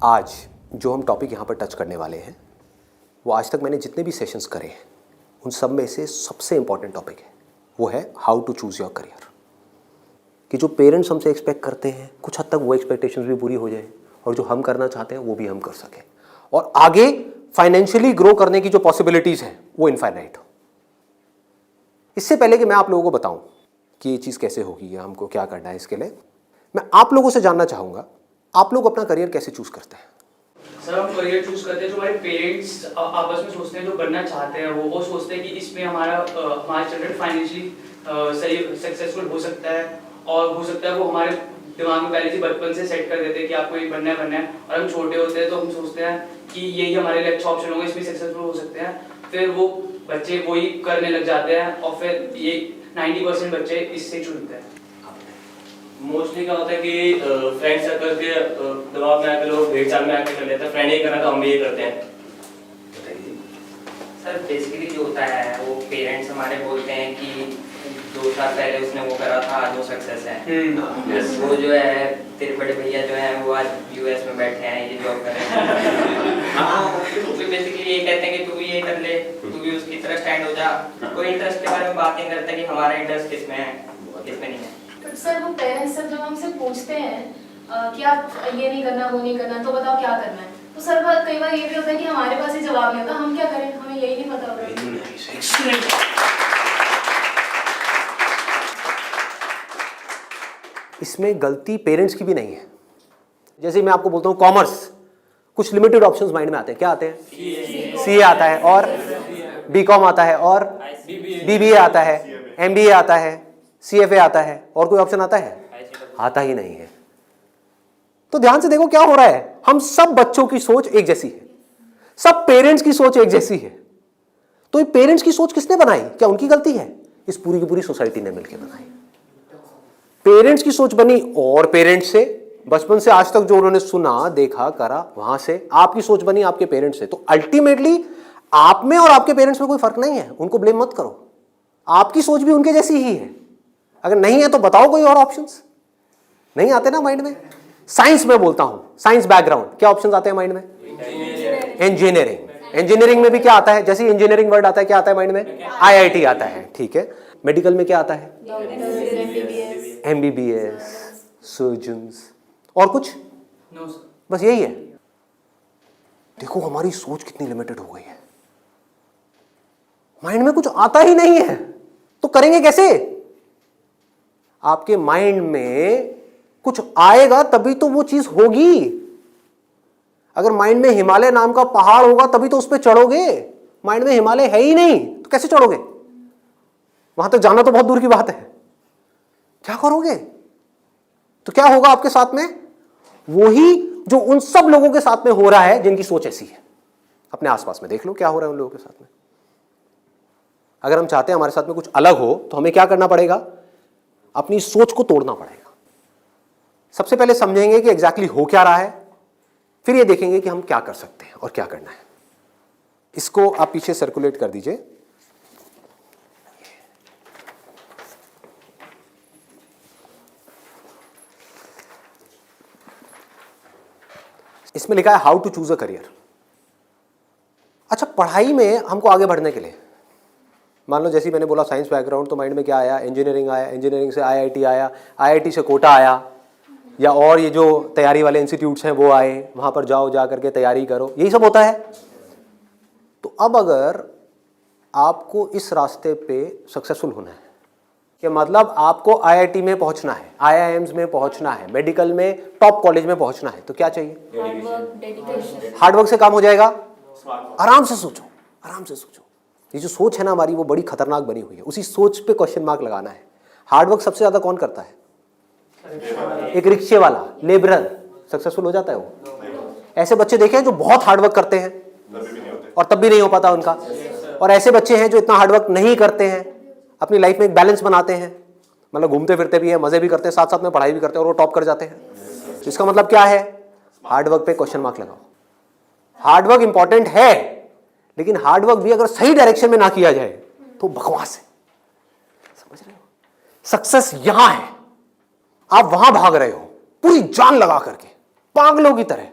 आज जो हम टॉपिक यहाँ पर टच करने वाले हैं वो आज तक मैंने जितने भी सेशंस करे हैं उन सब में से सबसे इम्पॉर्टेंट टॉपिक है, वो है how to choose your career. कि जो पेरेंट्स हमसे एक्सपेक्ट करते हैं कुछ हद तक वो एक्सपेक्टेशंस भी पूरी हो जाए और जो हम करना चाहते हैं वो भी हम कर सकें और आगे फाइनेंशियली ग्रो करने की जो पॉसिबिलिटीज़ हैं वो इनफाइनाइट हो। इससे पहले कि मैं आप लोगों को बताऊं कि ये चीज़ कैसे होगी या हमको क्या करना है, इसके लिए मैं आप लोगों से जानना चाहूँगा आप लोग अपना करियर कैसे चूज़ करते हैं। सर हम करियर चूज करते हैं जो हमारे पेरेंट्स आपस में सोचते हैं, जो बनना चाहते हैं वो सोचते हैं कि इसमें हमारा चिल्ड्रन फाइनेंशियली सही सक्सेसफुल हो सकता है और हो सकता है वो हमारे दिमाग में पहले से बचपन से सेट कर देते हैं कि आपको ये बनना है और हम छोटे होते हैं तो हम सोचते हैं कि यही हमारे लिए अच्छा ऑप्शन होगा, इसमें सक्सेसफुल हो सकते हैं। फिर वो बच्चे वही करने लग जाते हैं और फिर ये 90% बच्चे इससे चुनते हैं। मोस्टली क्या होता है कि फ्रेंड सर्कल के दबाव में आकर लोग भेड़ चाल में आकर कर लेते हैं, फ्रेंड ये करना तो हम भी ये करते हैं। सर बेसिकली जो होता है वो पेरेंट्स हमारे बोलते हैं कि 2 साल पहले उसने वो करा था आज वो सक्सेस है। वो जो है तेरे बड़े भैया जो है वो आज यूएस में बैठे हैं, ये जॉब कर रहे हैं। तो बेसिकली ये कहते हैं कि तू भी ये कर ले, तू भी उसकी तरह स्टैंड हो जा। कोई इंटरेस्ट के बारे में बात नहीं करता कि हमारा इंटरेस्ट किसमें है किसमें नहीं है। तो सर वो पेरेंट्स जब हमसे पूछते हैं कि आप ये नहीं करना वो नहीं करना तो बताओ क्या करना है, तो सर कई बार ये भी होता है कि हमारे पास ही जवाब नहीं होता, हम क्या करें, हमें यही नहीं पता होता। इसमें गलती पेरेंट्स की भी नहीं है। जैसे मैं आपको बोलता हूँ कॉमर्स, कुछ लिमिटेड ऑप्शंस माइंड में आते हैं। क्या आते हैं? सीए आता है और बीकॉम आता है और बीबीए आता है, एमबीए आता है, सीएफए आता है, और कोई ऑप्शन आता है? आता ही नहीं है। तो ध्यान से देखो क्या हो रहा है। हम सब बच्चों की सोच एक जैसी है, सब पेरेंट्स की सोच एक जैसी है। तो ये पेरेंट्स की सोच किसने बनाई? क्या उनकी गलती है? इस पूरी की पूरी सोसाइटी ने मिलकर बनाई। पेरेंट्स की सोच बनी और पेरेंट्स से बचपन से आज तक जो उन्होंने सुना देखा करा वहां से आपकी सोच बनी आपके पेरेंट्स से। तो अल्टीमेटली आप में और आपके पेरेंट्स में कोई फर्क नहीं है, उनको ब्लेम मत करो। आपकी सोच भी उनके जैसी ही है। अगर नहीं है तो बताओ कोई और ऑप्शंस। नहीं आते ना माइंड में? साइंस में बोलता हूं, साइंस बैकग्राउंड, क्या ऑप्शंस आते हैं माइंड में? इंजीनियरिंग। इंजीनियरिंग में भी क्या आता है? जैसे इंजीनियरिंग वर्ड आता है क्या आता है माइंड में? आईआईटी आता है। ठीक है। मेडिकल में क्या आता है? एमबीबीएस, सर्जन्स, और कुछ? No sir. बस यही है। देखो हमारी सोच कितनी लिमिटेड हो गई है। माइंड में कुछ आता ही नहीं है तो करेंगे कैसे? आपके माइंड में कुछ आएगा तभी तो वो चीज होगी। अगर माइंड में हिमालय नाम का पहाड़ होगा तभी तो उस पर चढ़ोगे। माइंड में हिमालय है ही नहीं तो कैसे चढ़ोगे? वहां तक जाना तो बहुत दूर की बात है। क्या करोगे? तो क्या होगा आपके साथ में? वही जो उन सब लोगों के साथ में हो रहा है जिनकी सोच ऐसी है। अपने आसपास में देख लो क्या हो रहा है उन लोगों के साथ में। अगर हम चाहते हैं हमारे साथ में कुछ अलग हो तो हमें क्या करना पड़ेगा? अपनी सोच को तोड़ना पड़ेगा। सबसे पहले समझेंगे कि एग्जैक्टली हो क्या रहा है, फिर ये देखेंगे कि हम क्या कर सकते हैं और क्या करना है। इसको आप पीछे सर्कुलेट कर दीजिए। इसमें लिखा है how to choose a career. अच्छा, पढ़ाई में हमको आगे बढ़ने के लिए मान लो जैसे मैंने बोला साइंस बैकग्राउंड, तो माइंड में क्या आया? इंजीनियरिंग आया, इंजीनियरिंग से आईआईटी आया, आईआईटी से कोटा आया, या और ये जो तैयारी वाले इंस्टीट्यूट्स हैं वो आए, वहाँ पर जाओ, जा करके तैयारी करो, यही सब होता है। तो अब अगर आपको इस रास्ते पे सक्सेसफुल होना है कि मतलब आपको आईआईटी में पहुँचना है, आईआईएम्स में पहुँचना है, मेडिकल में टॉप कॉलेज में पहुँचना है, तो क्या चाहिए? हार्डवर्क से काम हो जाएगा। आराम से सोचो, आराम से सोचो। ये जो सोच है ना हमारी वो बड़ी खतरनाक बनी हुई है। उसी सोच पे क्वेश्चन मार्क लगाना है। हार्डवर्क सबसे ज्यादा कौन करता है? एक रिक्शे वाला, लेबरर सक्सेसफुल हो जाता है वो। ऐसे बच्चे देखे हैं जो बहुत हार्डवर्क करते हैं और तब भी नहीं हो पाता उनका, और ऐसे बच्चे हैं जो इतना हार्डवर्क नहीं करते हैं, अपनी लाइफ में एक बैलेंस बनाते हैं, मतलब घूमते फिरते भी हैं, मजे भी करते हैं, साथ साथ में पढ़ाई भी करते हैं और वो टॉप कर जाते हैं। तो इसका मतलब क्या है? हार्डवर्क पे क्वेश्चन मार्क लगाओ। हार्डवर्क इंपॉर्टेंट है, लेकिन हार्डवर्क भी अगर सही डायरेक्शन में ना किया जाए तो बकवास है। समझ रहे हो? सक्सेस यहां है, आप वहां भाग रहे हो पूरी जान लगा करके पागलों की तरह,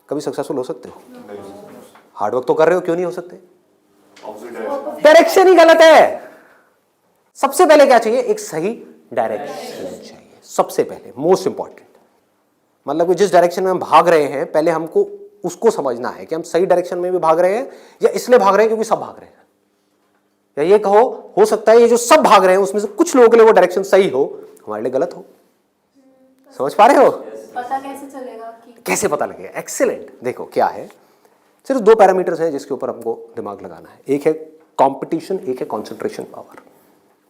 कभी सक्सेसफुल हो सकते हो? हार्डवर्क तो कर रहे हो, क्यों नहीं हो सकते? डायरेक्शन ही गलत है। सबसे पहले क्या चाहिए? एक सही डायरेक्शन चाहिए, सबसे पहले, मोस्ट इंपॉर्टेंट। मतलब कि जिस डायरेक्शन में हम भाग रहे हैं, पहले हमको उसको समझना है कि हम सही डायरेक्शन में भी भाग रहे हैं या इसलिए भाग रहे हैं क्योंकि सब भाग रहे हैं। या ये कहो, हो सकता है ये जो सब भाग रहे हैं उसमें से कुछ लोगों के लिए वो डायरेक्शन सही हो, हमारे लिए गलत हो। समझ पा रहे हो? पता कैसे चलेगा कि कैसे पता लगेगा? एक्सीलेंट। देखो क्या है, सिर्फ 2 पैरामीटर्स हैं जिसके ऊपर हमको दिमाग लगाना है। एक है कंपटीशन, एक है कंसंट्रेशन पावर।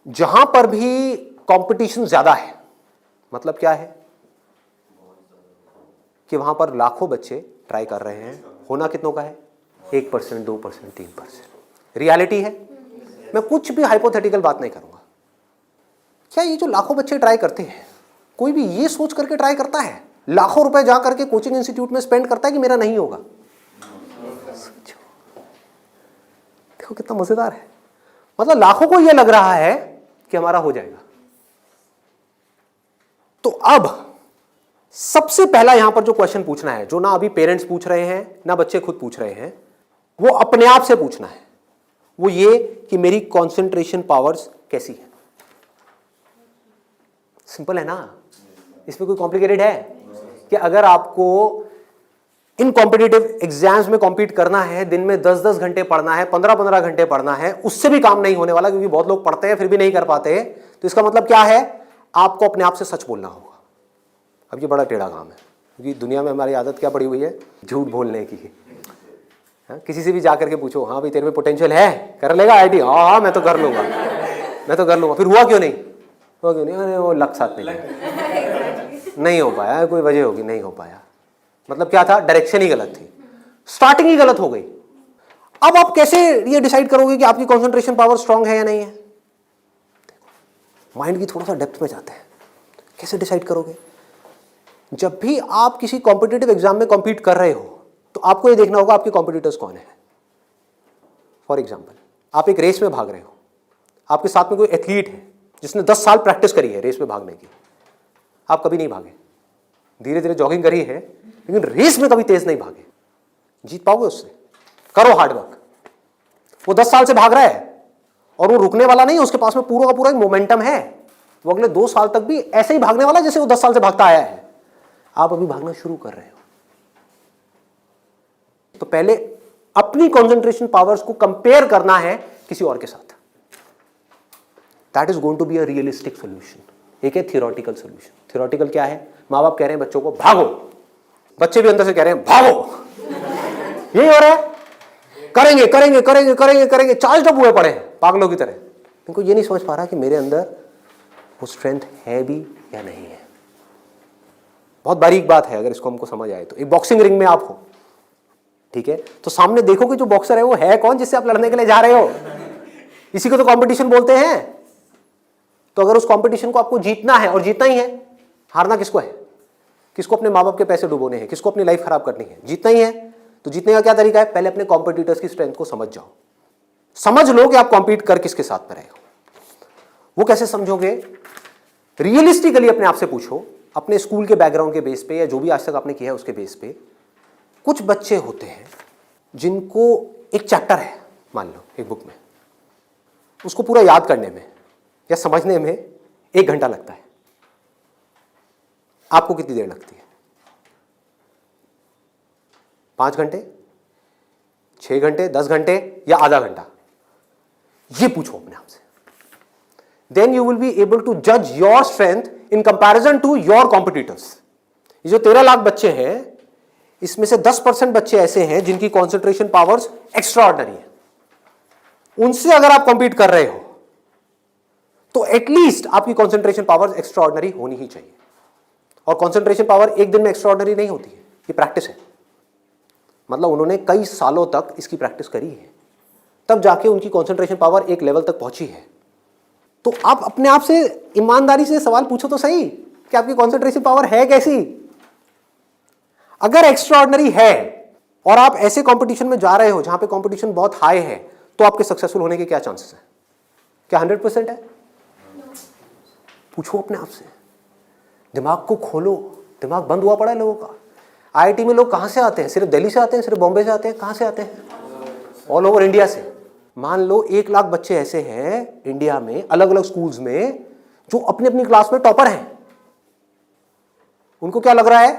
जहां पर भी कंपटीशन ज्यादा है, मतलब क्या है कि वहां पर लाखों बच्चे ट्राई कर रहे हैं, होना कितनों का है? 1%, 2%, 3%। रियलिटी है। मैं कुछ भी हाइपोथेटिकल बात नहीं करूंगा। क्या ये जो लाखों बच्चे ट्राई करते हैं, कोई भी ये सोच करके ट्राई करता है, लाखों रुपए जा करके कोचिंग इंस्टीट्यूट में स्पेंड करता है कि मेरा नहीं होगा? देखो कितना मजेदार है। मतलब लाखों को यह लग रहा है कि हमारा हो जाएगा। तो अब सबसे पहला यहां पर जो क्वेश्चन पूछना है, जो ना अभी पेरेंट्स पूछ रहे हैं ना बच्चे खुद पूछ रहे हैं, वो अपने आप से पूछना है। वो ये कि मेरी कंसंट्रेशन पावर्स कैसी है। सिंपल है ना? इसमें कोई कॉम्प्लिकेटेड है? कि अगर आपको इन कॉम्पिटिटिव एग्जाम्स में कॉम्पीट करना है, दिन में 10-10 घंटे पढ़ना है, 15-15 घंटे पढ़ना है, उससे भी काम नहीं होने वाला, क्योंकि बहुत लोग पढ़ते हैं फिर भी नहीं कर पाते। तो इसका मतलब क्या है? आपको अपने आप से सच बोलना होगा। अब ये बड़ा टेढ़ा काम है, क्योंकि दुनिया में हमारी आदत क्या पड़ी हुई है? झूठ बोलने की। हाँ, किसी से भी जाकर के पूछो, हाँ भाई तेरे में पोटेंशियल है, कर लेगा आईटी? हाँ मैं तो कर लूंगा, मैं तो कर लूंगा। फिर हुआ क्यों नहीं? हुआ क्यों नहीं? अरे वो लक साथ नहीं हो पाया, कोई वजह होगी, नहीं हो पाया। मतलब क्या था? डायरेक्शन ही गलत थी, स्टार्टिंग ही गलत हो गई। अब आप कैसे ये डिसाइड करोगे कि आपकी कंसंट्रेशन पावर स्ट्रांग है या नहीं है? माइंड की थोड़ा सा डेप्थ में जाते हैं। कैसे डिसाइड करोगे? जब भी आप किसी कॉम्पिटिटिव एग्जाम में कॉम्पीट कर रहे हो, तो आपको ये देखना होगा आपके कॉम्पिटिटर्स कौन है। फॉर एग्जाम्पल, आप एक रेस में भाग रहे हो, आपके साथ में कोई एथलीट है जिसने 10 साल प्रैक्टिस करी है रेस में भागने की। आप कभी नहीं भागे, धीरे धीरे जॉगिंग करी है, लेकिन रेस में कभी तेज नहीं भागे। जीत पाओगे उससे? करो हार्डवर्क। वो 10 साल से भाग रहा है और वो रुकने वाला नहीं है, उसके पास में पूरा का पूरा एक मोमेंटम है। वो अगले 2 साल तक भी ऐसे ही भागने वाला जैसे वो 10 साल से भागता आया है। आप अभी भागना शुरू कर रहे हो, तो पहले अपनी कंसंट्रेशन पावर्स को कंपेयर करना है किसी और के साथ। That is going to be a realistic solution. एक है थियोरेटिकल सोल्यूशन। थियोरेटिकल क्या है? माँ बाप कह रहे हैं बच्चों को भागो, बच्चे भी अंदर से कह रहे हैं भागो। यही हो रहा है, करेंगे करेंगे करेंगे करेंगे करेंगे, चार्ज अप हुए पड़े हैं पागलों की तरह। इनको ये नहीं समझ पा रहा कि मेरे अंदर वो स्ट्रेंथ है भी या नहीं है। बहुत बारीक बात है, अगर इसको हमको समझ आए तो। एक बॉक्सिंग रिंग में आप हो, ठीक है, तो सामने देखो कि जो बॉक्सर है वो है कौन जिससे आप लड़ने के लिए जा रहे हो। इसी को तो कंपटीशन बोलते हैं। तो अगर उस कंपटीशन को आपको जीतना है, और जीतना ही है, हारना किसको है? किसको अपने माँ बाप के पैसे डुबोने हैं? किसको अपनी लाइफ खराब करनी है? जीतना ही है। तो जीतने का क्या तरीका है? पहले अपने कॉम्पिटिटर्स की स्ट्रेंथ को समझ जाओ। समझ लो कि आप कॉम्पीट कर किसके साथ में रहे हो। वो कैसे समझोगे? रियलिस्टिकली अपने आप से पूछो, अपने स्कूल के बैकग्राउंड के बेस पे या जो भी आज तक आपने किया है उसके बेस पे। कुछ बच्चे होते हैं जिनको एक चैप्टर है, मान लो एक बुक में, उसको पूरा याद करने में या समझने में 1 घंटा लगता है। आपको कितनी देर लगती है? 5 घंटे, 6 घंटे, 10 घंटे या आधा घंटा? ये पूछो अपने आप से। Then you will be able to जज your strength in comparison to your competitors. ये जो 13 लाख बच्चे हैं, इसमें से 10% बच्चे ऐसे हैं जिनकी कॉन्सेंट्रेशन पावर्स एक्स्ट्रा ऑर्डिनरी है। उनसे अगर आप कॉम्पीट कर रहे हो तो एटलीस्ट आपकी कॉन्सेंट्रेशन पावर्स एक्स्ट्रा ऑर्डिनरी होनी ही चाहिए। और कॉन्सेंट्रेशन पावर एक दिन में एक्स्ट्रा ऑर्डिनरी नहीं होती है, ये प्रैक्टिस है। मतलब उन्होंने कई सालों तक इसकी प्रैक्टिस करी है, तब जाके उनकी कॉन्सेंट्रेशन पावर एक लेवल तक पहुंची है। तो आप अपने आप से ईमानदारी से सवाल पूछो तो सही कि आपकी कॉन्सेंट्रेशन पावर है कैसी। अगर एक्स्ट्रा ऑर्डिनरी है और आप ऐसे कंपटीशन में जा रहे हो जहां पे कंपटीशन बहुत हाई है, तो आपके सक्सेसफुल होने के क्या चांसेस हैं? क्या 100% है? पूछो अपने आप से, दिमाग को खोलो। दिमाग बंद हुआ पड़ा है लोगों का। आईआईटी में लोग कहाँ से आते हैं? सिर्फ दिल्ली से आते हैं, सिर्फ बॉम्बे से आते हैं? कहाँ से आते हैं? ऑल ओवर इंडिया से। मान लो 1 लाख बच्चे ऐसे हैं इंडिया में अलग अलग स्कूल्स में जो अपनी अपनी क्लास में टॉपर हैं। उनको क्या लग रहा है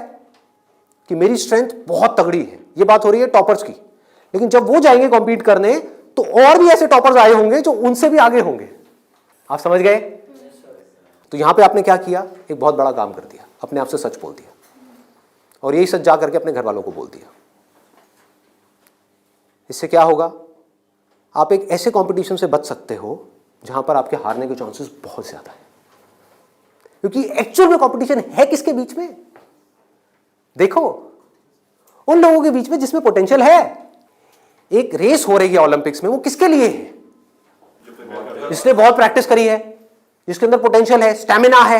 कि मेरी स्ट्रेंथ बहुत तगड़ी है। ये बात हो रही है टॉपर्स की। लेकिन जब वो जाएंगे कॉम्पीट करने तो और भी ऐसे टॉपर्स आए होंगे जो उनसे भी आगे होंगे। आप समझ गए? तो यहां पे आपने क्या किया? एक बहुत बड़ा काम कर दिया, अपने आप से सच बोल दिया और यही सच जा करके अपने घर वालों को बोल दिया। इससे क्या होगा? आप एक ऐसे कंपटीशन से बच सकते हो जहां पर आपके हारने के चांसेस बहुत ज्यादा है, क्योंकि एक्चुअल में कंपटीशन है किसके बीच में? देखो, उन लोगों के बीच में जिसमें पोटेंशियल है। एक रेस हो रही है ओलंपिक्स में, वो किसके लिए है? जिसने बहुत प्रैक्टिस करी है, जिसके अंदर पोटेंशियल है, स्टैमिना है,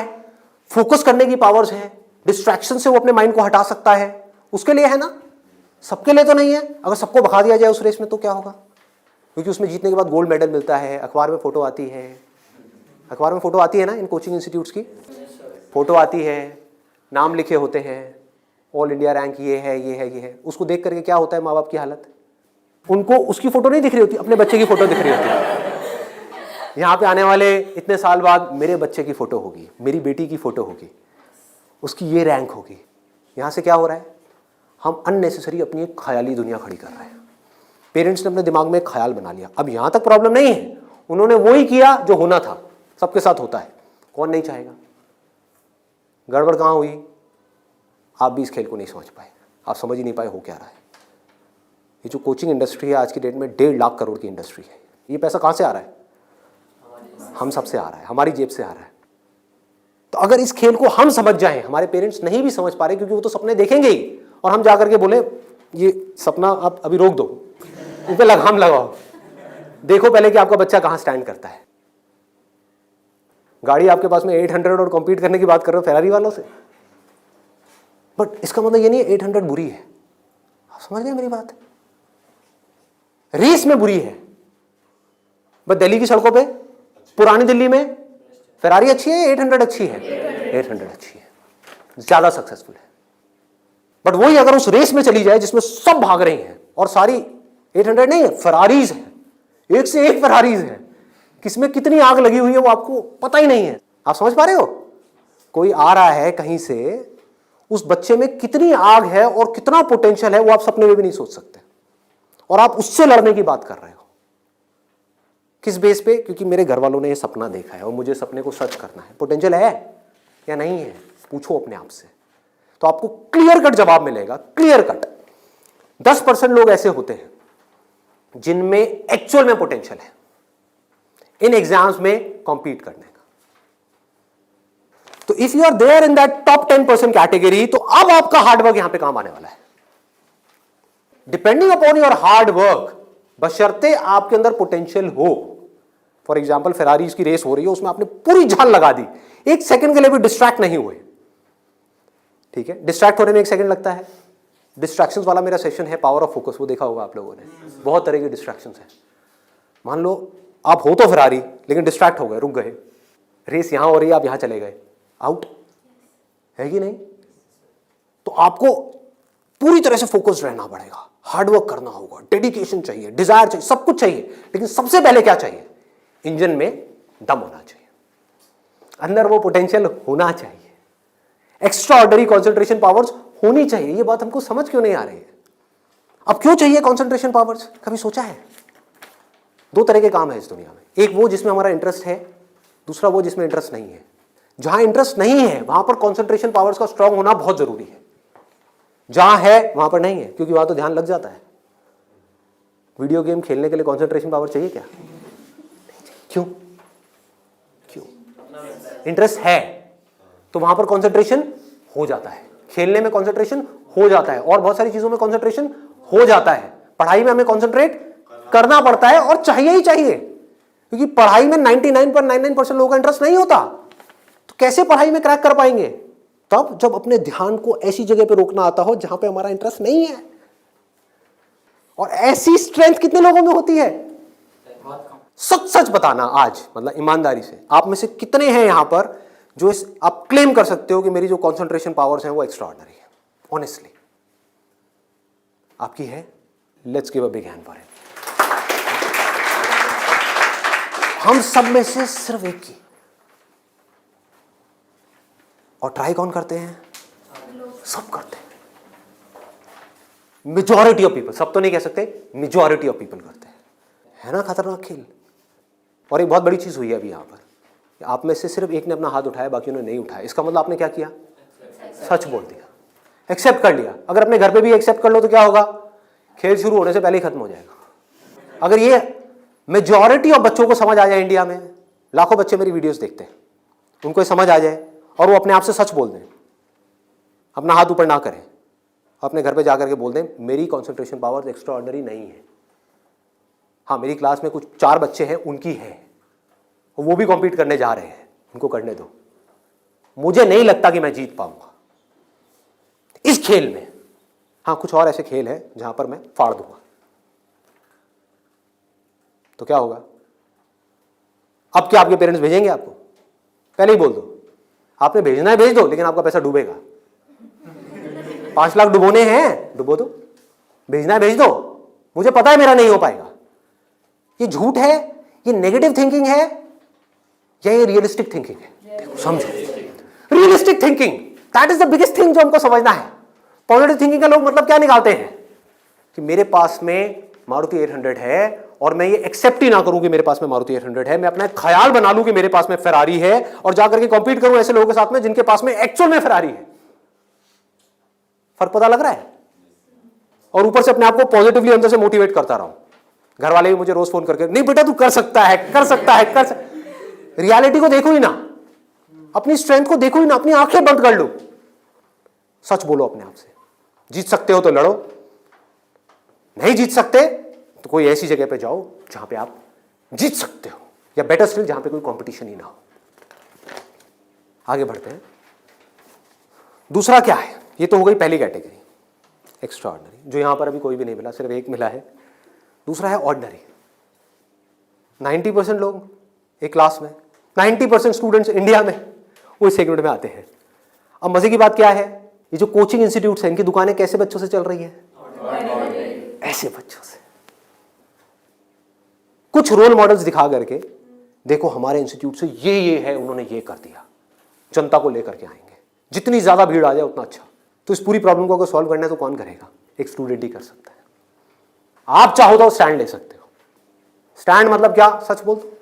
फोकस करने की पावर्स है, डिस्ट्रैक्शन से वो अपने माइंड को हटा सकता है, उसके लिए है ना। सबके लिए तो नहीं है। अगर सबको भगा दिया जाए उस रेस में तो क्या होगा? क्योंकि उसमें जीतने के बाद गोल्ड मेडल मिलता है, अखबार में फोटो आती है। अखबार में फोटो आती है ना, इन कोचिंग इंस्टीट्यूट्स की फोटो आती है, नाम लिखे होते हैं, ऑल इंडिया रैंक ये है, ये है, ये है। उसको देख करके क्या होता है माँ बाप की हालत? उनको उसकी फोटो नहीं दिख रही होती, अपने बच्चे की फोटो दिख रही होती है। यहाँ पे आने वाले इतने साल बाद मेरे बच्चे की फोटो होगी, मेरी बेटी की फोटो होगी, उसकी ये रैंक होगी। यहाँ से क्या हो रहा है? हम अननेसेसरी अपनी एक ख्याली दुनिया खड़ी कर रहे हैं। पेरेंट्स ने अपने दिमाग में एक ख्याल बना लिया। अब यहाँ तक प्रॉब्लम नहीं है, उन्होंने वही किया जो होना था, सबके साथ होता है। कौन नहीं चाहेगा? गड़बड़ कहाँ हुई? आप भी इस खेल को नहीं समझ पाए, आप समझ ही नहीं पाए हो क्या रहा है। ये जो कोचिंग इंडस्ट्री है आज की डेट में 1.5 लाख करोड़ की इंडस्ट्री है। ये पैसा कहाँ से आ रहा है? हम सब से आ रहा है, हमारी जेब से आ रहा है। तो अगर इस खेल को हम समझ जाएं, हमारे पेरेंट्स नहीं भी समझ पा रहे क्योंकि वो तो सपने देखेंगे ही, और हम जाकर के बोले ये सपना आप अभी रोक दो, उन पे लगाम लगाओ, देखो पहले कि आपका बच्चा कहाँ स्टैंड करता है। गाड़ी आपके पास में 800 और कॉम्पीट करने की बात कर रहे हो फेरारी वालों से, बट इसका मतलब ये नहीं है 800 बुरी है। आप समझ गए मेरी बात? रेस में बुरी है, बट दिल्ली की सड़कों पे, पुरानी दिल्ली में फेरारी अच्छी है, 800 अच्छी है? 800 अच्छी है, ज्यादा सक्सेसफुल है। बट वही अगर उस रेस में चली जाए जिसमें सब भाग रही हैं और सारी 800 नहीं है, फेरारीज है, एक से एक फेरारीज है, किसमें कितनी आग लगी हुई है वो आपको पता ही नहीं है। आप समझ पा रहे हो? कोई आ रहा है कहीं से, उस बच्चे में कितनी आग है और कितना पोटेंशियल है वो आप सपने में भी नहीं सोच सकते, और आप उससे लड़ने की बात कर रहे हो। किस बेस पे? क्योंकि मेरे घर वालों ने ये सपना देखा है और मुझे सपने को सच करना है। पोटेंशियल है या नहीं है? पूछो अपने आप से, तो आपको क्लियर कट जवाब मिलेगा। क्लियर कट 10% लोग ऐसे होते हैं जिनमें एक्चुअल में पोटेंशियल है इन एग्जाम्स में कॉम्पीट करने का। तो if you are there in that top 10% category, तो अब आपका हार्डवर्क यहां पे काम आने वाला है। Depending upon your hard work, बशर्ते आपके अंदर पोटेंशियल हो। फॉर एग्जाम्पल फेरारीज की रेस हो रही है, उसमें आपने पूरी जान लगा दी, एक सेकंड के लिए भी डिस्ट्रैक्ट नहीं हुए। ठीक है, डिस्ट्रैक्ट होने में 1 सेकंड लगता है। डिस्ट्रैक्शंस वाला मेरा सेशन है पावर ऑफ फोकस, वो देखा होगा आप लोगों ने। बहुत तरह के डिस्ट्रैक्शंस हैं। मान लो आप हो तो फेरारी, लेकिन डिस्ट्रैक्ट हो गए, रुक गए, रेस यहां हो रही है, आप यहां चले गए, आउट है कि नहीं? तो आपको पूरी तरह से फोकस्ड रहना पड़ेगा, हार्डवर्क करना होगा, डेडिकेशन चाहिए, डिजायर चाहिए, सब कुछ चाहिए। लेकिन सबसे पहले क्या चाहिए? इंजन में दम होना चाहिए, अंदर वो पोटेंशियल होना चाहिए, एक्स्ट्रा ऑर्डिनरी कॉन्सेंट्रेशन पावर्स होनी चाहिए। ये बात हमको समझ क्यों नहीं आ रही है? अब क्यों चाहिए कॉन्सेंट्रेशन पावर्स? कभी सोचा है? 2 तरह के काम है इस दुनिया में, एक वो जिसमें हमारा इंटरेस्ट है, दूसरा वो जिसमें इंटरेस्ट नहीं है। जहां इंटरेस्ट नहीं है वहां पर कॉन्सेंट्रेशन पावर्स का स्ट्रांग होना बहुत जरूरी है, जहां है वहां पर नहीं है, क्योंकि वहां तो ध्यान लग जाता है। वीडियो गेम खेलने के लिए कॉन्सेंट्रेशन पावर चाहिए क्या? क्यों? क्यों? इंटरेस्ट है तो वहां पर कॉन्सेंट्रेशन हो जाता है, खेलने में कॉन्सेंट्रेशन हो जाता है, और बहुत सारी चीजों में कॉन्सेंट्रेशन हो जाता है। पढ़ाई में हमें कॉन्सेंट्रेट करना पड़ता है, और चाहिए ही चाहिए, क्योंकि पढ़ाई में 99.99% लोगों का इंटरेस्ट नहीं होता। तो कैसे पढ़ाई में क्रैक कर पाएंगे? तब जब अपने ध्यान को ऐसी जगह पे रोकना आता हो जहां पे हमारा इंटरेस्ट नहीं है। और ऐसी स्ट्रेंथ कितने लोगों में होती है? सच सच बताना आज, मतलब ईमानदारी से, आप में से कितने हैं यहां पर जो आप क्लेम कर सकते हो कि मेरी जो कॉन्सेंट्रेशन पावर्स हैं वो एक्स्ट्रा ऑर्डिनरी है? ऑनेस्टली आपकी है, let's give a big hand for it. हम सब में से सिर्फ एक की, और ट्राई कौन करते हैं? सब करते हैं। मेजॉरिटी ऑफ पीपल, सब तो नहीं कह सकते, मेजॉरिटी ऑफ पीपल करते हैं। है ना खतरनाक खेल। और एक बहुत बड़ी चीज हुई है अभी यहां पर, आप में से सिर्फ एक ने अपना हाथ उठाया, बाकी ने नहीं उठाया। इसका मतलब आपने क्या किया? सच बोल दिया, एक्सेप्ट कर लिया। अगर अपने घर पे भी एक्सेप्ट कर लो तो क्या होगा? खेल शुरू होने से पहले ही खत्म हो जाएगा। अगर ये मेजॉरिटी ऑफ बच्चों को समझ आ जाए, इंडिया में लाखों बच्चे मेरी वीडियोस देखते हैं, उनको ये समझ आ जाए और वो अपने आप से सच बोल दें, अपना हाथ ऊपर ना करें, अपने घर पे जाकर के बोल दें मेरी कंसंट्रेशन पावर एक्स्ट्रा ऑर्डिनरी नहीं है। हाँ, मेरी क्लास में कुछ 4 बच्चे हैं, उनकी है, वो भी कॉम्पीट करने जा रहे हैं, उनको करने दो। मुझे नहीं लगता कि मैं जीत पाऊंगा इस खेल में। हाँ, कुछ और ऐसे खेल हैं जहां पर मैं फाड़ दूंगा। तो क्या होगा? अब क्या आपके पेरेंट्स भेजेंगे आपको? पहले ही बोल दो, आपने भेजना है भेज दो, लेकिन आपका पैसा डूबेगा। 5 लाख डुबोने हैं, डुबो दो। भेजना है भेज दो, मुझे पता है मेरा नहीं हो पाएगा। ये झूठ है, ये नेगेटिव थिंकिंग है, या ये रियलिस्टिक थिंकिंग है? देखो समझो, realistic thinking, that is the biggest thing जो हमको समझना है। पॉजिटिव थिंकिंग का लोग मतलब क्या निकालते हैं कि मेरे पास में मारुति 800 है और मैं ये एक्सेप्ट ही ना करूं कि मेरे पास में मारुति 800 है, मैं अपना एक ख्याल बना लूं कि मेरे पास में फेरारी है और जाकर के कॉम्पीट करूं ऐसे लोगों के साथ में जिनके पास में एक्चुअल में फेरारी है। फर्क पता लग रहा है? और ऊपर से अपने आप को पॉजिटिवली अंदर से मोटिवेट करता रहा हूं। घर वाले भी मुझे रोज फोन करके, नहीं बेटा तू कर सकता है, कर सकता है, कर सकता। रियलिटी को देखो ही ना, अपनी स्ट्रेंथ को देखो ही ना, अपनी आंखें बंद कर लो, सच बोलो अपने आप से। जीत सकते हो तो लड़ो, नहीं जीत सकते तो कोई ऐसी जगह पे जाओ जहां पे आप जीत सकते हो, या बेटर स्टिल जहां पे कोई कंपटीशन ही ना हो। आगे बढ़ते हैं। दूसरा क्या है? ये तो हो गई पहली कैटेगरी, एक्स्ट्रा ऑर्डिनरी, जो यहां पर अभी कोई भी नहीं मिला, सिर्फ एक मिला है। दूसरा है ऑर्डिनरी। 90% लोग एक क्लास में, 90% स्टूडेंट्स इंडिया में वो इस सेगमेंट में आते हैं। अब मजे की बात क्या है, ये जो कोचिंग इंस्टीट्यूट्स हैं, इनकी दुकानें कैसे बच्चों से चल रही है? ऐसे बच्चों से। कुछ रोल मॉडल्स दिखा करके, देखो हमारे इंस्टीट्यूट से ये है, उन्होंने ये कर दिया, जनता को लेकर के आएंगे, जितनी ज्यादा भीड़ आ जाए उतना अच्छा। तो इस पूरी प्रॉब्लम को अगर सॉल्व करना है तो कौन करेगा? एक स्टूडेंट ही कर सकता है। आप चाहो तो स्टैंड ले सकते हो। स्टैंड मतलब क्या? सच बोल दो।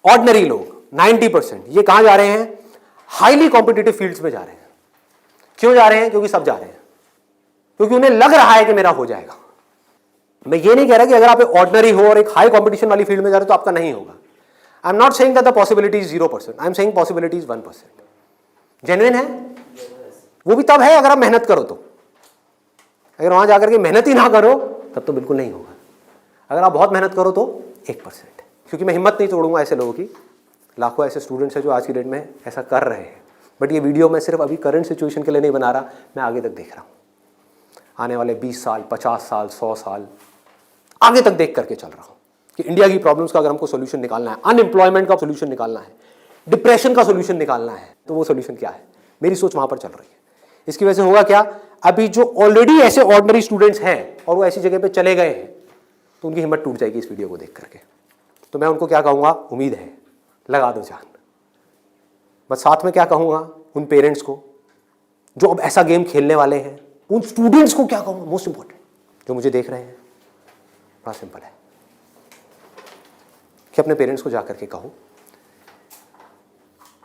ऑर्डिनरी लोग 90% ये कहां जा रहे हैं? हाईली कॉम्पिटिटिव फील्ड्स में जा रहे हैं। क्यों जा रहे हैं? क्योंकि सब जा रहे हैं, क्योंकि उन्हें लग रहा है कि मेरा हो जाएगा। मैं ये नहीं कह रहा कि अगर आप ऑर्डिनरी हो और एक हाई कॉम्पिटिशन वाली फील्ड में जा रहे हो तो आपका नहीं होगा। I am not saying that the possibility is 0%, I am saying possibility is 1%। Genuine है वो भी तब है अगर आप मेहनत करो तो। अगर वहां जाकर के मेहनत ही ना करो तब तो बिल्कुल नहीं होगा। अगर आप बहुत मेहनत करो तो 1%। क्योंकि मैं हिम्मत नहीं तोड़ूंगा ऐसे लोगों की। लाखों ऐसे स्टूडेंट्स हैं जो आज की डेट में ऐसा कर रहे हैं। बट ये वीडियो मैं सिर्फ अभी करंट सिचुएशन के लिए नहीं बना रहा, मैं आगे तक देख रहा हूँ। आने वाले 20 साल, 50 साल, 100 साल आगे तक देख करके चल रहा हूँ कि इंडिया की प्रॉब्लम्स का अगर हमको सोल्यूशन निकालना है, अनएम्प्लॉयमेंट का सोल्यूशन निकालना है, डिप्रेशन का सोल्यूशन निकालना है, तो वो सोल्यूशन क्या है? मेरी सोच वहां पर चल रही है। इसकी वजह से होगा क्या? अभी जो ऑलरेडी ऐसे ऑर्डिनरी स्टूडेंट्स हैं और वो ऐसी जगह पे चले गए हैं, तो उनकी हिम्मत टूट जाएगी इस वीडियो को देख करके। तो मैं उनको क्या कहूँगा? उम्मीद है, लगा दो जान। बस साथ में क्या कहूँगा उन पेरेंट्स को जो अब ऐसा गेम खेलने वाले हैं, उन स्टूडेंट्स को क्या कहूँगा? मोस्ट इंपॉर्टेंट जो मुझे देख रहे हैं, बड़ा सिंपल है कि अपने पेरेंट्स को जाकर के कहो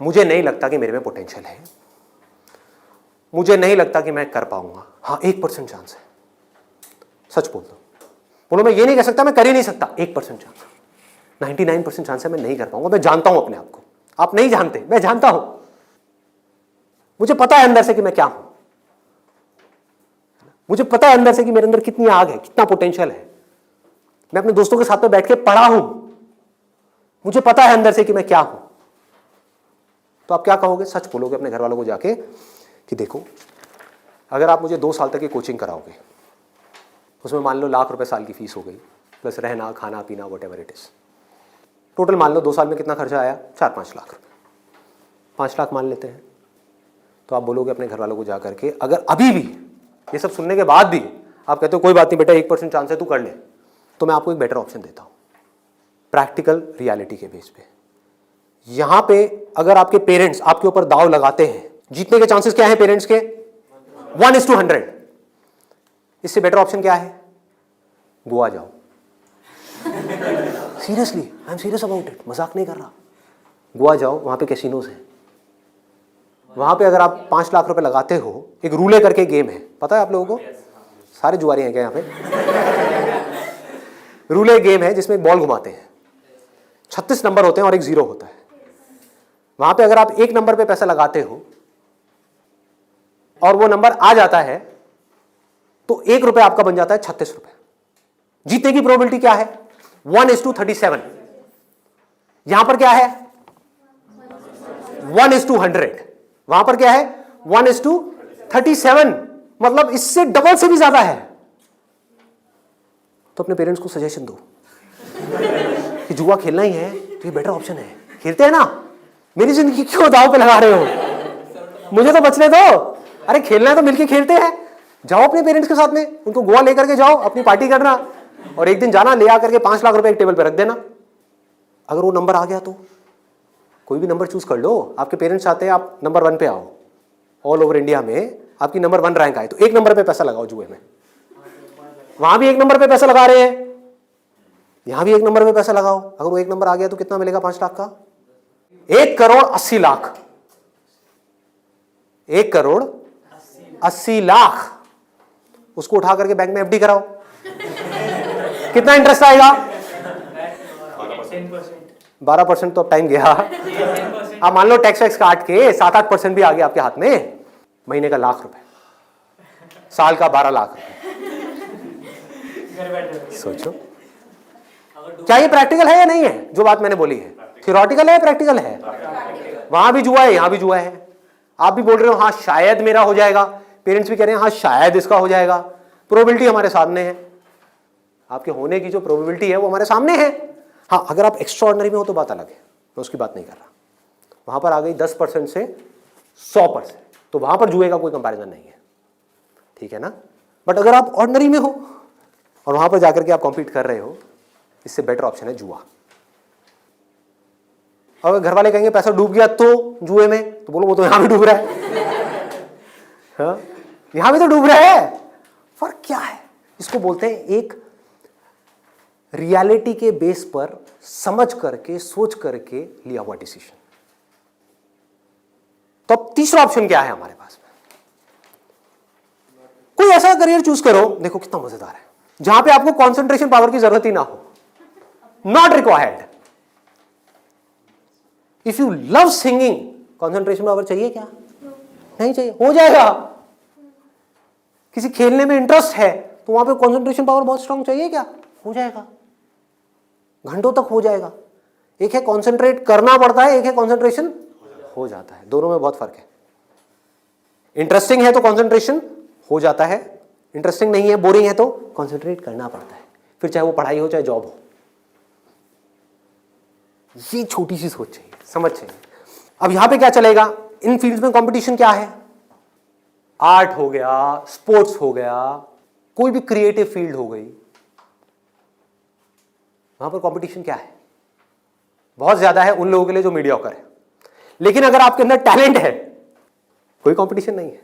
मुझे नहीं लगता कि मेरे में पोटेंशियल है, मुझे नहीं लगता कि मैं कर पाऊंगा। हाँ, 1% चांस है। सच बोल दो, बोलो मैं ये नहीं कह सकता मैं कर ही नहीं सकता, 1% चांस, 99% चांस है मैं नहीं कर पाऊंगा। मैं जानता हूं अपने आप को, आप नहीं जानते, मैं जानता हूं। मुझे पता है अंदर से कि मैं क्या हूं, मुझे पता है अंदर से कि मेरे अंदर कितनी आग है, कितना पोटेंशियल है। मैं अपने दोस्तों के साथ में बैठ के पढ़ा हूं, मुझे पता है अंदर से कि मैं क्या हूं। तो आप क्या कहोगे? सच बोलोगे अपने घर वालों को जाके कि देखो अगर आप मुझे 2 साल तक की कोचिंग कराओगे, उसमें मान लो ₹1,00,000 साल की फीस हो गई, प्लस रहना खाना पीना what ever it is, total मान लो 2 साल में कितना खर्चा आया? 4-5 लाख रुपए। 5 लाख मान लेते हैं। तो आप बोलोगे अपने घर वालों को जाकर के अगर ये सब सुनने के बाद भी आप कहते हो कोई बात नहीं बेटा 1% चांस है तू कर ले, तो मैं आपको एक बेटर ऑप्शन देता हूं प्रैक्टिकल रियलिटी के बेस पे। यहां पे अगर आपके पेरेंट्स आपके ऊपर दाव लगाते हैं, जीतने के चांसेस क्या है पेरेंट्स के? 1:100। इससे बेटर ऑप्शन क्या है? गोवा जाओ। Seriously, I am serious about it, मजाक नहीं कर रहा। गोवा जाओ, वहां पे कैसीनोज हैं। वहां पे अगर आप 5 लाख रुपए लगाते हो, एक रूले करके गेम है, पता है आप लोगों को? सारे जुआरी हैं क्या यहाँ पे? रूले गेम है जिसमें एक बॉल घुमाते हैं, 36 नंबर होते हैं और एक 0 होता है। वहां पे अगर आप 1 नंबर पे पैसा लगाते हो और वो नंबर आ जाता है तो 1 रुपए आपका बन जाता है 36 रुपए। जीतने की प्रोबेबिलिटी क्या है? 1:37। यहां पर क्या है? 1:100। वहां पर क्या है? 1:37, मतलब इससे डबल से भी ज्यादा है। तो अपने पेरेंट्स को सजेशन दो कि जुआ खेलना ही है तो ये बेटर ऑप्शन है, खेलते हैं ना। मेरी जिंदगी क्यों दांव पे लगा रहे हो? मुझे तो बचने दो। अरे खेलना है तो मिलके खेलते हैं। जाओ अपने पेरेंट्स के साथ में, उनको गोवा लेकर के जाओ, अपनी पार्टी करना, और एक दिन जाना ले आकर के 5 लाख रुपए एक टेबल पे रख देना। अगर वो नंबर आ गया तो कोई भी नंबर चूज कर लो। आपके पेरेंट्स चाहते हैं आप नंबर 1 पे आओ, ऑल ओवर इंडिया में आपकी नंबर 1 रैंक आए, तो 1 नंबर पे पैसा लगाओ जुए में। वहां भी 1 नंबर पे पैसा लगा रहे हैं, यहां भी 1 नंबर पे पैसा लगाओ। अगर वो 1 नंबर आ गया तो कितना मिलेगा 5 लाख का? 1,80,00,000। 1,80,00,000 उसको उठा करके बैंक में एफडी कराओ। कितना इंटरेस्ट आएगा? 12%। तो अब टाइम गया। आप मान लो टैक्स वैक्स काट के 7-8% भी आ गया आपके हाथ में, महीने का ₹1,00,000, साल का 12 लाख रुपए। सोचो क्या ये प्रैक्टिकल है या नहीं है? जो बात मैंने बोली है थियोरेटिकल है, प्रैक्टिकल है। वहां भी जुआ है, यहां भी जुआ है। आप भी बोल रहे हो हाँ शायद मेरा हो जाएगा, पेरेंट्स भी कह रहे हैं हाँ शायद इसका हो जाएगा। प्रोबेबिलिटी हमारे सामने है, आपके होने की जो प्रोबेबिलिटी है वो हमारे सामने है। हाँ अगर आप एक्स्ट्राऑर्डिनरी में हो तो बात अलग है, मैं उसकी बात नहीं कर रहा। वहां पर आ गई 10% से 100%, तो वहां पर जुए का कोई कंपैरिजन नहीं है, ठीक है ना। बट अगर आप ऑर्डिनरी में हो और वहां पर जाकर के आप कॉम्पीट कर रहे हो, इससे बेटर ऑप्शन है जुआ। अगर घर वाले कहेंगे पैसा डूब गया तो जुए में, तो बोलो वो तो यहां भी डूब रहा है। हाँ? यहां भी तो डूब रहा है। फर्क क्या है? इसको बोलते हैं एक रियलिटी के बेस पर समझ करके सोच करके लिया हुआ डिसीजन। तो अब तीसरा ऑप्शन क्या है हमारे पास में? कोई ऐसा करियर चूज करो, देखो कितना मजेदार है, जहां पे आपको कंसंट्रेशन पावर की जरूरत ही ना हो, not required. If you love singing, concentration power चाहिए क्या? नहीं चाहिए, हो जाएगा। किसी खेलने में इंटरेस्ट है तो वहां पे कंसंट्रेशन पावर बहुत स्ट्रांग चाहिए क्या? हो जाएगा, घंटों तक हो जाएगा। एक है कंसंट्रेट करना पड़ता है, एक है कंसंट्रेशन हो जाता है। दोनों में बहुत फर्क है। इंटरेस्टिंग है तो कंसंट्रेशन हो जाता है, इंटरेस्टिंग नहीं है, बोरिंग है तो कंसंट्रेट करना पड़ता है, फिर चाहे वो पढ़ाई हो चाहे जॉब हो। ये छोटी सी सोच चाहिए, समझ चाहिए। अब यहां पे क्या चलेगा? इन फील्ड्स में कंपटीशन क्या है? आर्ट हो गया, स्पोर्ट्स हो गया, कोई भी क्रिएटिव फील्ड हो गई, वहां पर कंपटीशन क्या है? बहुत ज्यादा है उन लोगों के लिए जो मीडियोकर है। लेकिन अगर आपके अंदर टैलेंट है, कोई कंपटीशन नहीं है,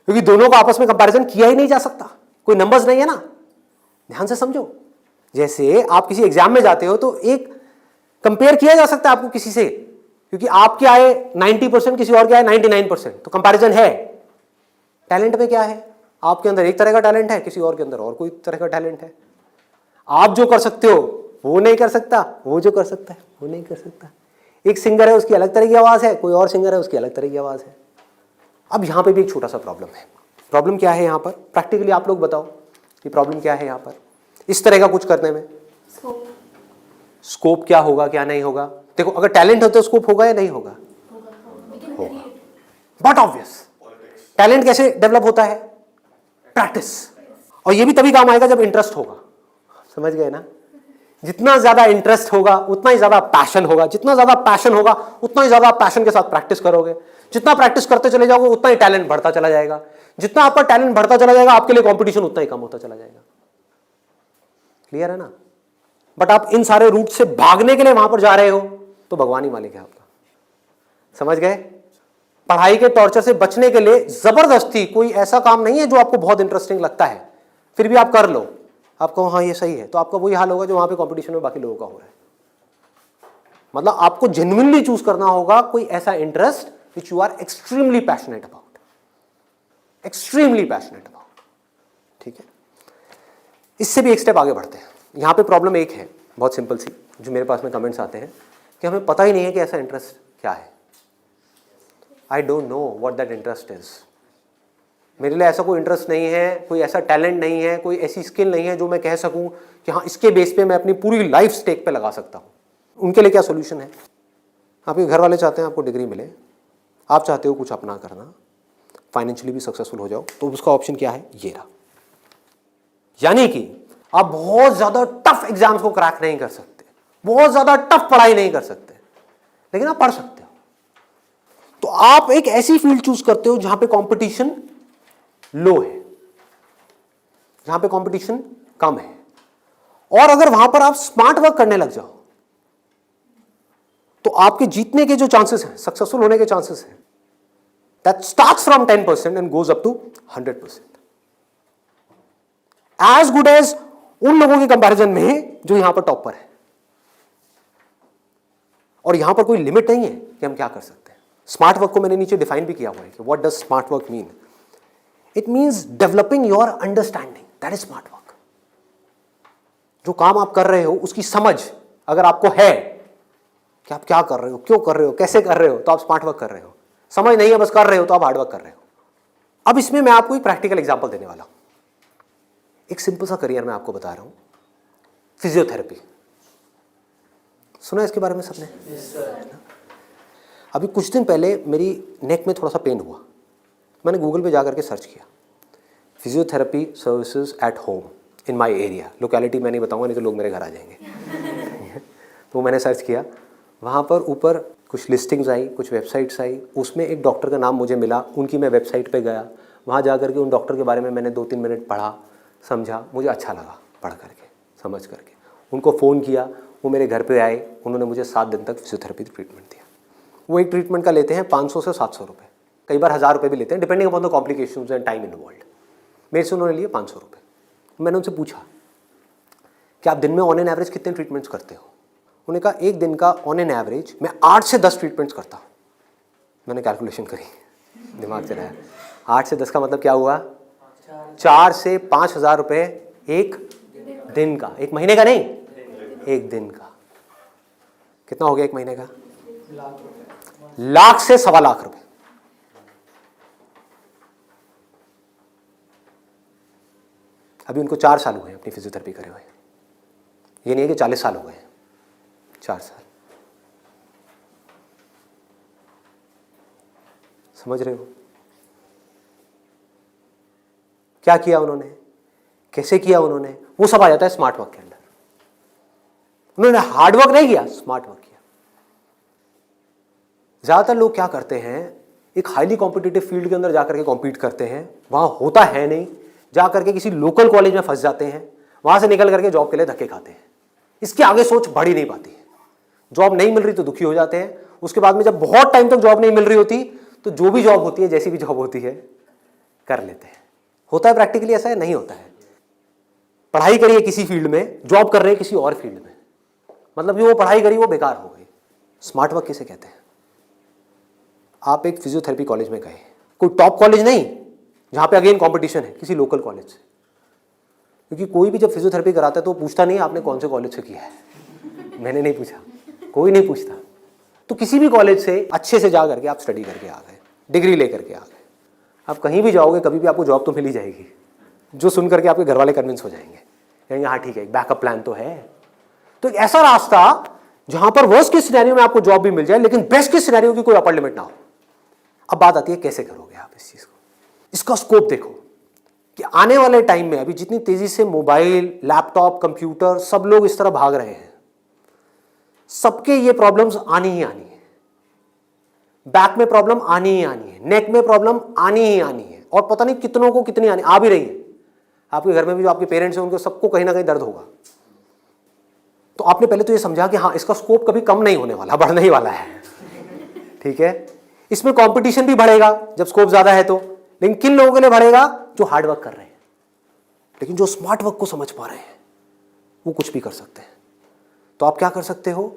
क्योंकि दोनों को आपस में कंपैरिजन किया ही नहीं जा सकता, कोई नंबर्स नहीं है ना। ध्यान से समझो, जैसे आप किसी एग्जाम में जाते हो तो एक कंपेयर किया जा सकता है आपको किसी से, क्योंकि आपके आए 90%, किसी और के आए 99%, तो कंपैरिजन है। टैलेंट में क्या है? आपके अंदर एक तरह का टैलेंट है, किसी और के अंदर और कोई तरह का टैलेंट है। आप जो कर सकते हो वो नहीं कर सकता, वो जो कर सकता है वो नहीं कर सकता। एक सिंगर है उसकी अलग तरह की आवाज है, कोई और सिंगर है उसकी अलग तरह की आवाज है। अब यहां पे भी एक छोटा सा प्रॉब्लम है। प्रॉब्लम क्या है यहां पर? प्रैक्टिकली आप लोग बताओ कि प्रॉब्लम क्या है यहां पर इस तरह का कुछ करने में? स्कोप क्या होगा क्या नहीं होगा? देखो अगर टैलेंट हो तो स्कोप होगा या नहीं होगा? होगा। बट ऑब्वियस, टैलेंट कैसे डेवलप होता है? प्रैक्टिस। और ये भी तभी काम आएगा जब इंटरेस्ट होगा। समझ गए ना? जितना ज्यादा इंटरेस्ट होगा उतना ही ज्यादा पैशन होगा, जितना ज्यादा पैशन होगा उतना ही ज्यादा पैशन के साथ प्रैक्टिस करोगे, जितना प्रैक्टिस करते चले जाओगे उतना ही टैलेंट बढ़ता चला जाएगा, जितना आपका टैलेंट बढ़ता चला जाएगा आपके लिए कंपटीशन उतना ही कम होता चला जाएगा। क्लियर है ना? बट आप इन सारे रूट से भागने के लिए वहां पर जा रहे हो तो भगवान ही मालिक है आपका। समझ गए? पढ़ाई के टॉर्चर से बचने के लिए जबरदस्ती कोई ऐसा काम नहीं है जो आपको बहुत इंटरेस्टिंग लगता है फिर भी आप कर लो, आप कहो हाँ ये सही है, तो आपका वही हाल होगा जो वहां पे कंपटीशन में बाकी लोगों का हो रहा है। मतलब आपको जेन्युइनली चूज करना होगा कोई ऐसा interest which you are extremely passionate about, extremely passionate about. ठीक है, इससे भी एक स्टेप आगे बढ़ते हैं। यहां पे प्रॉब्लम एक है बहुत सिंपल सी, जो मेरे पास में कमेंट्स आते हैं कि हमें पता ही नहीं है कि ऐसा इंटरेस्ट क्या है। I don't know what that interest is. मेरे लिए ऐसा कोई इंटरेस्ट नहीं है, कोई ऐसा टैलेंट नहीं है, कोई ऐसी स्किल नहीं है जो मैं कह सकूं कि हाँ इसके बेस पे मैं अपनी पूरी लाइफ स्टेक पे लगा सकता हूं। उनके लिए क्या सोल्यूशन है? आपके घर वाले चाहते हैं आपको डिग्री मिले, आप चाहते हो कुछ अपना करना, फाइनेंशियली भी सक्सेसफुल हो जाओ, तो उसका ऑप्शन क्या है? ये रहा। यानी कि आप बहुत ज्यादा टफ एग्जाम्स को क्रैक नहीं कर सकते, बहुत ज्यादा टफ पढ़ाई नहीं कर सकते, लेकिन आप पढ़ सकते हो। तो आप एक ऐसी फील्ड चूज करते हो जहां पे कंपटीशन लो है, जहां पे कंपटीशन कम है, और अगर वहां पर आप स्मार्ट वर्क करने लग जाओ तो आपके जीतने के जो चांसेस हैं, सक्सेसफुल होने के चांसेस हैं, that starts from 10% and goes up to 100%, as good as उन लोगों के कंपैरिजन में जो यहां पर टॉपर है। और यहां पर कोई लिमिट नहीं है कि हम क्या कर सकते हैं। स्मार्ट वर्क को मैंने नीचे डिफाइन भी किया हुआ है कि what does smart work mean. It means developing your understanding, that is smart work. जो काम आप कर रहे हो उसकी समझ अगर आपको है कि आप क्या कर रहे हो, क्यों कर रहे हो, कैसे कर रहे हो, तो आप स्मार्ट वर्क कर रहे हो। समझ नहीं है बस कर रहे हो तो आप हार्ड वर्क कर रहे हो। अब इसमें मैं आपको एक प्रैक्टिकल एग्जांपल देने वाला हूं। एक सिंपल सा करियर मैं आपको बता रहा हूं, फिजियोथेरेपी। सुना इसके बारे में सबने? अभी कुछ दिन पहले मेरी नेक में थोड़ा सा पेन हुआ, मैंने गूगल पे जाकर के सर्च किया physiotherapy services at home in my area. Locality मैं नहीं बताऊंगा नहीं तो लोग मेरे घर आ जाएंगे। तो मैंने सर्च किया, वहाँ पर ऊपर कुछ लिस्टिंग्स आई, कुछ वेबसाइट्स आई, उसमें एक डॉक्टर का नाम मुझे मिला, उनकी मैं वेबसाइट पे गया, वहाँ जा करके उन डॉक्टर के बारे में मैंने 2-3 मिनट पढ़ा, समझा, मुझे अच्छा लगा पढ़ करके, समझ करके। उनको फ़ोन किया, वो मेरे घर पे आए, उन्होंने मुझे 7 दिन तक फिजियोथेरेपी ट्रीटमेंट दिया। वो एक ट्रीटमेंट का लेते हैं 500 से 700 रुपये, कई बार 1000 रुपये भी लेते हैं, depending upon the complications and time involved. मेरे से उन्होंने लिए 500 रुपये। मैंने उनसे पूछा कि आप दिन में ऑन एन एवरेज कितने ट्रीटमेंट्स करते हो? उन्होंने कहा एक दिन का ऑन एन एवरेज मैं 8 से 10 ट्रीटमेंट्स करता हूँ। मैंने कैलकुलेशन करी, दिमाग चलाया, 8 से 10 का मतलब क्या हुआ? 4 से 5,000 रुपये एक दिन का, एक महीने का नहीं, एक दिन का। कितना हो गया एक महीने का? लाख से 1.25 लाख रुपए। अभी उनको 4 साल हुए अपनी फिजियोथेरेपी करे हुए, ये नहीं है कि 40 साल हो गए, 4 साल। समझ रहे हो क्या किया उन्होंने, कैसे किया उन्होंने? वो सब आ जाता है स्मार्ट वर्क के अंदर। उन्होंने हार्ड वर्क नहीं किया, स्मार्ट वर्क किया। ज्यादातर लोग क्या करते हैं, एक हाईली कॉम्पिटिटिव फील्ड के अंदर जाकर के कॉम्पीट करते हैं, वहां होता है नहीं, जाकर के किसी लोकल कॉलेज में फंस जाते हैं, वहां से निकल करके जॉब के लिए धक्के खाते हैं। इसके आगे सोच बढ़ ही नहीं पाती है। जॉब नहीं मिल रही तो दुखी हो जाते हैं, उसके बाद में जब बहुत टाइम तक जॉब नहीं मिल रही होती तो जो भी जॉब होती है, जैसी भी जॉब होती है, कर लेते हैं। होता है प्रैक्टिकली ऐसा है? नहीं होता है। पढ़ाई करिए किसी फील्ड में, जॉब कर रहे हैं किसी और फील्ड में, मतलब जो वो पढ़ाई करी वो बेकार हो गई। स्मार्ट वर्क किसे कहते हैं? आप एक फिजियोथेरेपी कॉलेज में गए, कोई टॉप कॉलेज नहीं जहां पे अगेन कंपटीशन है, किसी लोकल कॉलेज से। क्योंकि कोई भी जब फिजियोथेरेपी कराता है तो पूछता नहीं आपने कौन से कॉलेज से किया है। मैंने नहीं पूछा, कोई नहीं पूछता। तो किसी भी कॉलेज से अच्छे से जा करके आप स्टडी करके आ गए, डिग्री लेकर के आ गए, आप कहीं भी जाओगे कभी भी आपको जॉब तो मिल ही जाएगी, जो सुन करके आपके घर वाले कन्विंस हो जाएंगे, कहेंगे हाँ ठीक है, एक बैकअप प्लान तो है। तो एक ऐसा रास्ता जहां पर वर्स्ट केस सिनेरियो में आपको जॉब भी मिल जाए, लेकिन बेस्ट केस सिनेरियो की कोई अपर लिमिट ना हो। अब बात आती है कैसे करोगे आप इस चीज को। इसका स्कोप देखो, कि आने वाले टाइम में अभी जितनी तेजी से मोबाइल, लैपटॉप, कंप्यूटर सब लोग इस तरह भाग रहे हैं, सबके ये प्रॉब्लम्स आनी ही आनी है। बैक में प्रॉब्लम आनी ही आनी है, नेक में प्रॉब्लम आनी ही आनी है, और पता नहीं कितनों को कितनी आनी आ भी रही है। आपके घर में भी जो आपके पेरेंट्स हैं उनको सबको कहीं ना कहीं दर्द होगा। तो आपने पहले तो ये समझा कि हाँ, इसका स्कोप कभी कम नहीं होने वाला, बढ़ने ही वाला है। ठीक है, इसमें कंपटीशन भी बढ़ेगा जब स्कोप ज्यादा है तो, लेकिन किन लोगों के लिए बढ़ेगा? जो हार्ड वर्क कर रहे हैं, लेकिन जो स्मार्ट वर्क को समझ पा रहे हैं वो कुछ भी कर सकते हैं। तो आप क्या कर सकते हो?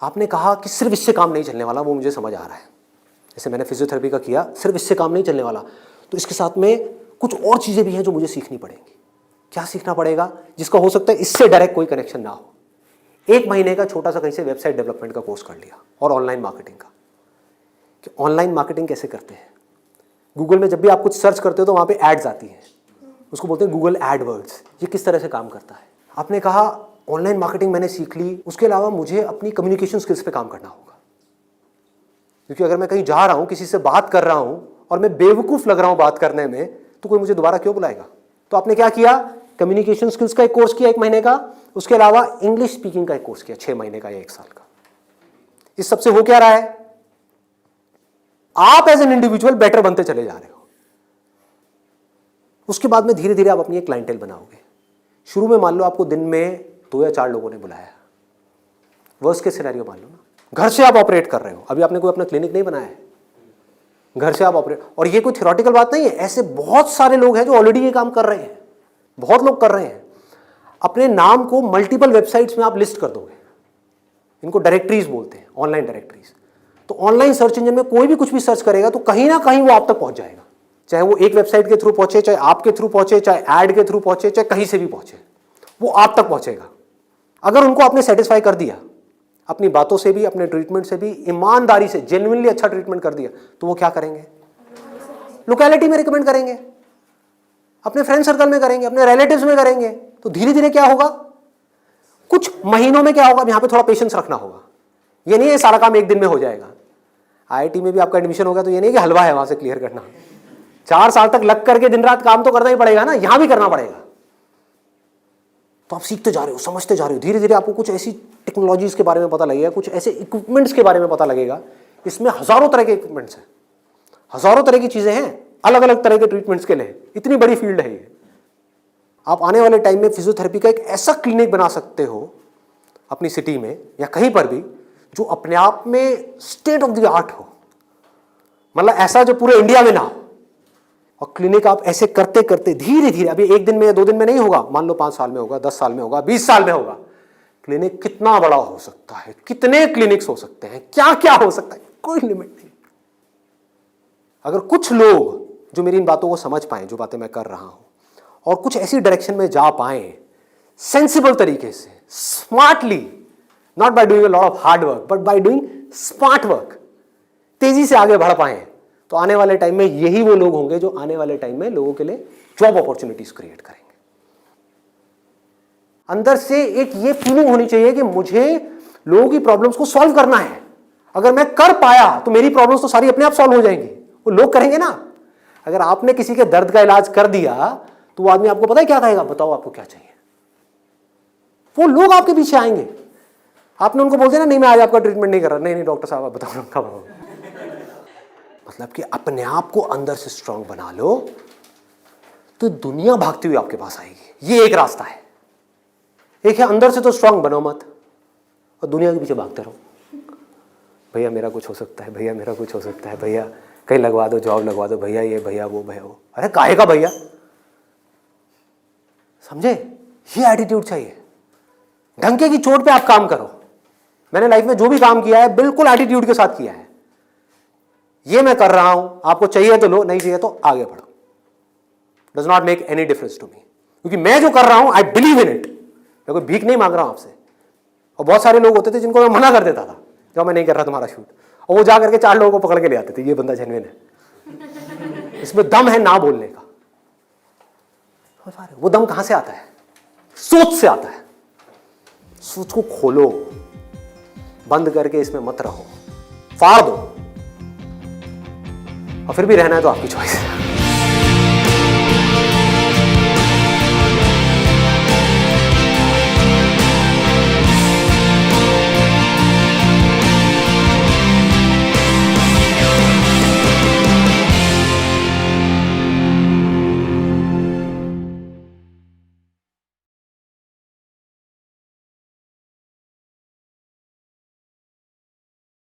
आपने कहा कि सिर्फ इससे काम नहीं चलने वाला, वो मुझे समझ आ रहा है। जैसे मैंने फिजियोथेरेपी का किया, सिर्फ इससे काम नहीं चलने वाला, तो इसके साथ में कुछ और चीजें भी हैं जो मुझे सीखनी पड़ेंगी। क्या सीखना पड़ेगा? जिसका हो सकता है इससे डायरेक्ट कोई कनेक्शन ना हो। 1 महीने का छोटा सा कहीं से वेबसाइट डेवलपमेंट का कोर्स कर लिया, और ऑनलाइन मार्केटिंग का, कि ऑनलाइन मार्केटिंग कैसे करते हैं। गूगल में जब भी आप कुछ सर्च करते हो तो वहां पे एड्स आती हैं, उसको बोलते हैं गूगल एडवर्ड्स। ये किस तरह से काम करता है? आपने कहा ऑनलाइन मार्केटिंग मैंने सीख ली, उसके अलावा मुझे अपनी कम्युनिकेशन स्किल्स पे काम करना होगा, क्योंकि अगर मैं कहीं जा रहा हूं, किसी से बात कर रहा हूं और मैं बेवकूफ लग रहा हूं बात करने में, तो कोई मुझे दोबारा क्यों बुलाएगा? तो आपने क्या किया? कम्युनिकेशन स्किल्स का एक कोर्स किया 1 महीने का, उसके अलावा इंग्लिश स्पीकिंग का एक कोर्स किया 6 महीने का या 1 साल का। इस सबसे हो क्या रहा है? आप एज एन इंडिविजुअल बेटर बनते चले जा रहे हो। उसके बाद में धीरे धीरे आप अपनी एक क्लाइंटेल बनाओगे। शुरू में मान लो आपको दिन में 2 या 4 लोगों ने बुलाया, वर्स्ट केस सिनेरियो मान लो ना, घर से आप ऑपरेट कर रहे हो, अभी आपने कोई अपना क्लिनिक नहीं बनाया है, घर से आप ऑपरेट, और ये कोई थ्योरेटिकल बात नहीं है, ऐसे बहुत सारे लोग हैं जो ऑलरेडी ये काम कर रहे हैं, बहुत लोग कर रहे हैं। अपने नाम को मल्टीपल वेबसाइट्स में आप लिस्ट कर दोगे, इनको डायरेक्टरीज बोलते हैं, ऑनलाइन डायरेक्टरीज। तो ऑनलाइन सर्च इंजन में कोई भी कुछ भी सर्च करेगा तो कहीं ना कहीं वो आप तक पहुंच जाएगा, चाहे वो एक वेबसाइट के थ्रू पहुंचे, चाहे आपके थ्रू पहुंचे, चाहे एड के थ्रू पहुंचे, चाहे कहीं से भी पहुंचे, वो आप तक पहुंचेगा। अगर उनको आपने सेटिस्फाई कर दिया, अपनी बातों से भी, अपने ट्रीटमेंट से भी, ईमानदारी से, जेन्युइनली अच्छा ट्रीटमेंट कर दिया, तो वो क्या करेंगे? लोकेलिटी में रिकमेंड करेंगे, अपने फ्रेंड सर्कल में करेंगे, अपने रिलेटिव्स में करेंगे। तो धीरे धीरे क्या होगा? कुछ महीनों में क्या होगा? यहां पे थोड़ा पेशेंस रखना होगा। ये नहीं है सारा काम 1 दिन में हो जाएगा। आईआईटी में भी आपका एडमिशन हो गया तो ये नहीं कि हलवा है वहां से क्लियर करना, 4 साल तक लग करके दिन रात काम तो करना ही पड़ेगा ना, यहां भी करना पड़ेगा। तो आप सीखते जा रहे हो, समझते जा रहे हो, धीरे धीरे आपको कुछ ऐसी टेक्नोलॉजीज के बारे में पता लगेगा, कुछ ऐसे इक्विपमेंट्स के बारे में पता लगेगा। इसमें हजारों तरह के इक्विपमेंट्स हैं, हजारों तरह की चीजें हैं, अलग अलग तरह के ट्रीटमेंट्स के लिए। इतनी बड़ी फील्ड है ये। आप आने वाले टाइम में फिजियोथेरेपी का एक ऐसा क्लिनिक बना सकते हो अपनी सिटी में या कहीं पर भी, जो अपने आप में स्टेट ऑफ द आर्ट हो, मतलब ऐसा जो पूरे इंडिया में ना हो। और क्लिनिक आप ऐसे करते करते धीरे धीरे, अभी 1 दिन में या 2 दिन में नहीं होगा, मान लो 5 साल में होगा, 10 साल में होगा, 20 साल में होगा। क्लिनिक कितना बड़ा हो सकता है, कितने क्लिनिक्स हो सकते हैं, क्या क्या हो सकता है, कोई लिमिट नहीं। अगर कुछ लोग जो मेरी इन बातों को समझ पाए, जो बातें मैं कर रहा हूं, और कुछ ऐसी डायरेक्शन में जा पाए सेंसिबल तरीके से, smartly, not by doing a lot of hard work but by doing smart work, तेजी से आगे बढ़ पाए, तो आने वाले टाइम में यही वो लोग होंगे जो आने वाले टाइम में लोगों के लिए जॉब अपॉर्चुनिटीज क्रिएट करेंगे। अंदर से एक ये फीलिंग होनी चाहिए कि मुझे लोगों की प्रॉब्लम्स को सॉल्व करना है। अगर मैं कर पाया तो मेरी प्रॉब्लम्स तो सारी अपने आप सॉल्व हो जाएंगी, वो लोग करेंगे ना। अगर आपने किसी के दर्द का इलाज कर दिया तो वो आदमी आपको पता है क्या कहेगा? बताओ आपको क्या चाहिए। वो लोग आपके पीछे आएंगे। आपने उनको बोल दिया ना, नहीं मैं आज आपका ट्रीटमेंट नहीं कर रहा, नहीं नहीं डॉक्टर साहब आप बताओ कब। मतलब कि अपने आप को अंदर से स्ट्रांग बना लो तो दुनिया भागती हुई आपके पास आएगी। ये एक रास्ता है। एक है अंदर से तो स्ट्रांग बनो मत और दुनिया के पीछे भागते रहो। भैया मेरा कुछ हो सकता है, भैया मेरा कुछ हो सकता है, भैया कहीं लगवा दो, जॉब लगवा दो, भैया ये भैया वो भैया वो। अरे काहे का भैया, समझे? ये एटीट्यूड चाहिए। ढंके की चोट पे आप काम करो। मैंने लाइफ में जो भी काम किया है बिल्कुल एटीट्यूड के साथ किया है। ये मैं कर रहा हूं, आपको चाहिए तो लो, नहीं चाहिए तो आगे बढ़ो। Does not make any difference to me, क्योंकि मैं जो कर रहा हूं आई बिलीव इन इट। मैं कोई भीख नहीं मांग रहा हूं आपसे। और बहुत सारे लोग होते थे जिनको मैं मना कर देता था, जो मैं नहीं कर रहा तुम्हारा शूट, और वो जा करके 4 लोगों को पकड़ के ले आते थे, ये बंदा जेन्युइन है, इसमें दम है ना बोलने का। वो दम कहां से आता है? सोच से आता है। सोच को खोलो, बंद करके इसमें मत रहो, फाड़ दो। और फिर भी रहना है तो आपकी चॉइस है।